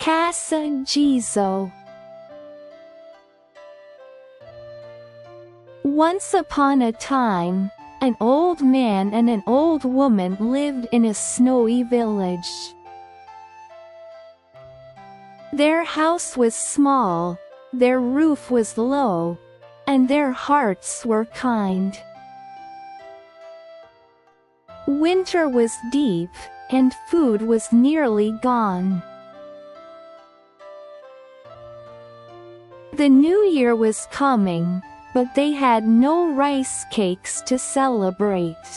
かさ地蔵. Once upon a time, an old man and an old woman lived in a snowy village. Their house was small, their roof was low, and their hearts were kind. Winter was deep, and food was nearly gone. The new year was coming, but they had no rice cakes to celebrate.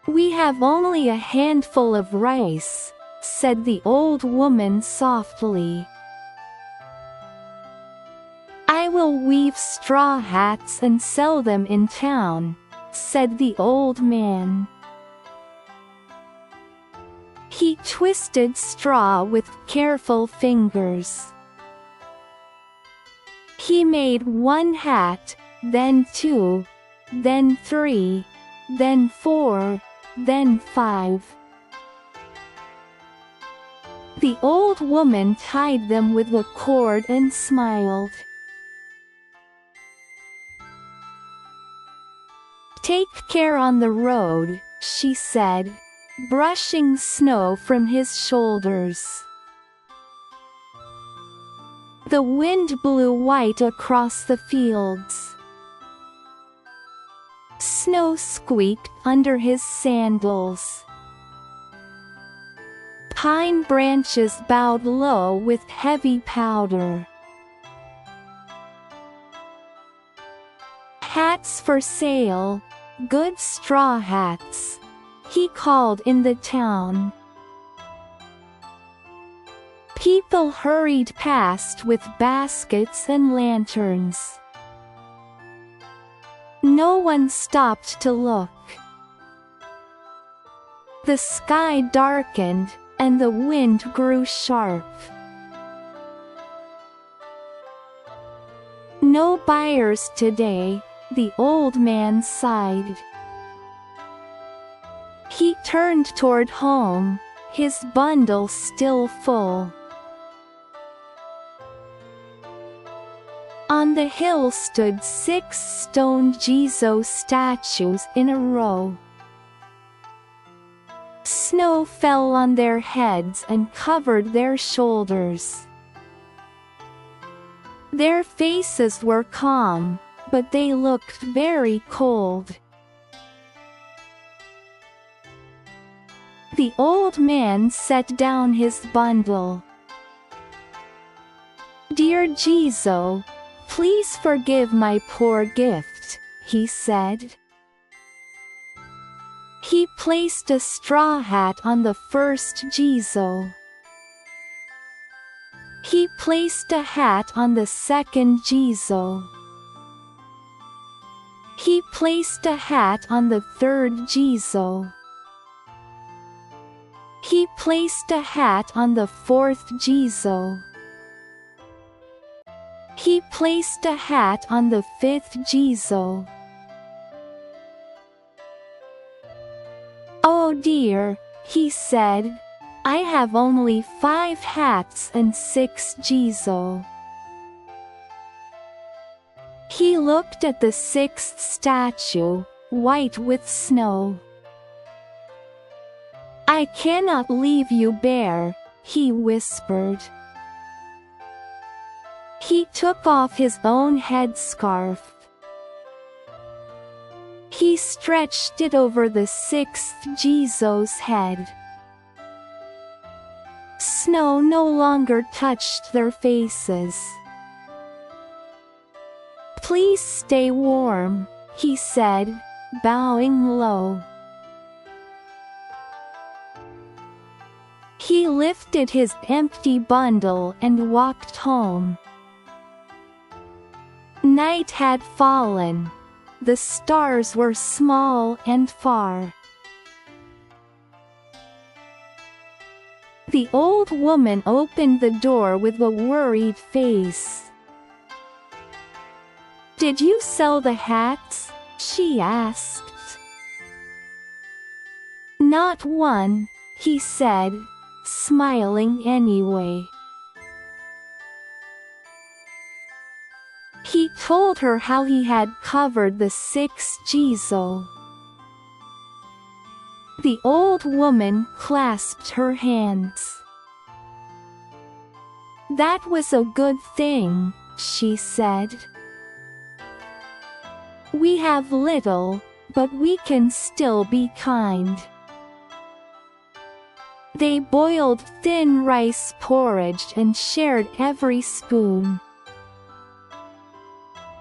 "We have only a handful of rice," said the old woman softly. "I will weave straw hats and sell them in town," said the old man. He twisted straw with careful fingers. He made one hat, then two, then three, then four, then five. The old woman tied them with a cord and smiled. "Take care on the road," she said, brushing snow from his shoulders. The wind blew white across the fields. Snow squeaked under his sandals. Pine branches bowed low with heavy powder. "Hats for sale, good straw hats," he called in the town. People hurried past with baskets and lanterns. No one stopped to look. The sky darkened, and the wind grew sharp. "No buyers today," the old man sighed. He turned toward home, his bundle still full. On the hill stood 6 stone Jizo statues in a row. Snow fell on their heads and covered their shoulders. Their faces were calm, but they looked very cold. The old man set down his bundle. "Dear Jizo, please forgive my poor gift," he said. He placed a straw hat on the first Jizo. He placed a hat on the second Jizo. He placed a hat on the third Jizo. He placed a hat on the fourth Jizo. He placed a hat on the fifth Jizo. "Oh dear," he said, "I have only 5 hats and 6 Jizo." He looked at the 6th statue, white with snow. "I cannot leave you bare," he whispered. He took off his own headscarf. He stretched it over the 6th Jizo's head. Snow no longer touched their faces. "Please stay warm," he said, bowing low. He lifted his empty bundle and walked home. Night had fallen. The stars were small and far. The old woman opened the door with a worried face. "Did you sell the hats?" she asked. "Not one," he said, smiling anyway. He told her how he had covered the 6 jizo. The old woman clasped her hands. "That was a good thing," she said. "We have little, but we can still be kind." They boiled thin rice porridge and shared every spoon.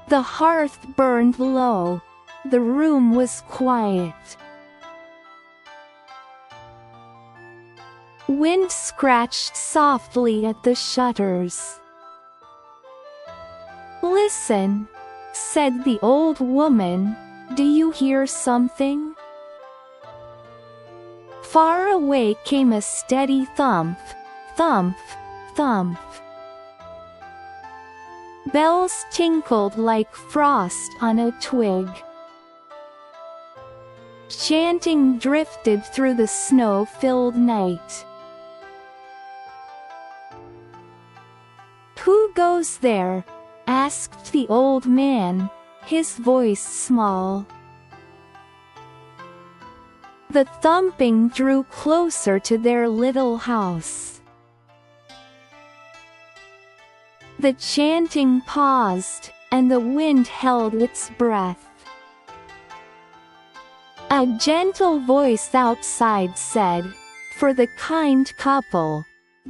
The hearth burned low. The room was quiet. Wind scratched softly at the shutters. "Listen," said the old woman, "do you hear something?" Far away came a steady thump, thump, thump. Bells tinkled like frost on a twig. Chanting drifted through the snow-filled night. "Who goes there?" asked the old man, his voice small. The thumping drew closer to their little house. The chanting paused, and the wind held its breath. A gentle voice outside said, "For the kind couple,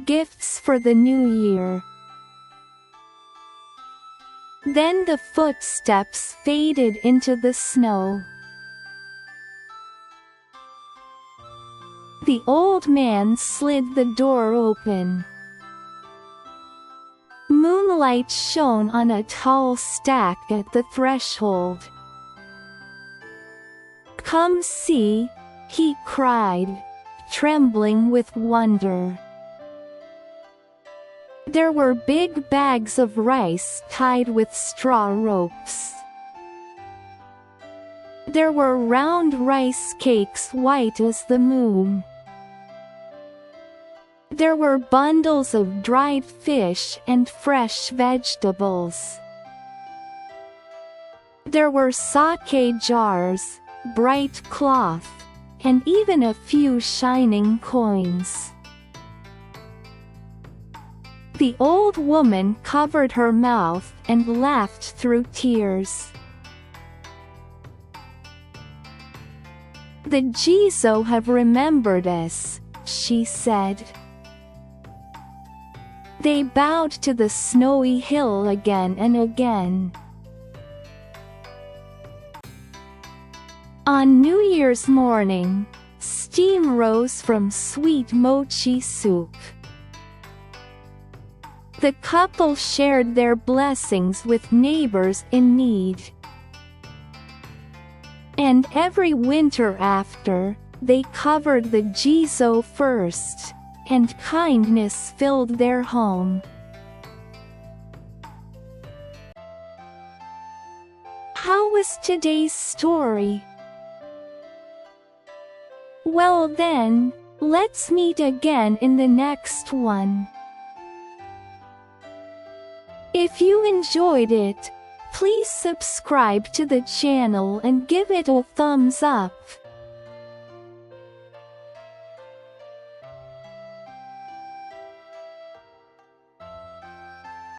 gifts for the new year." Then the footsteps faded into the snow. The old man slid the door open. Moonlight shone on a tall stack at the threshold. "Come see," he cried, trembling with wonder. There were big bags of rice tied with straw ropes. There were round rice cakes white as the moon. There were bundles of dried fish and fresh vegetables. There were sake jars, bright cloth, and even a few shining coins. The old woman covered her mouth and laughed through tears. "The jizo have remembered us," she said. They bowed to the snowy hill again and again. On New Year's morning, steam rose from sweet mochi soup. The couple shared their blessings with neighbors in need. And every winter after, they covered the jizo first, and kindness filled their home. How was today's story? Well then, let's meet again in the next one. If you enjoyed it, please subscribe to the channel and give it a thumbs up.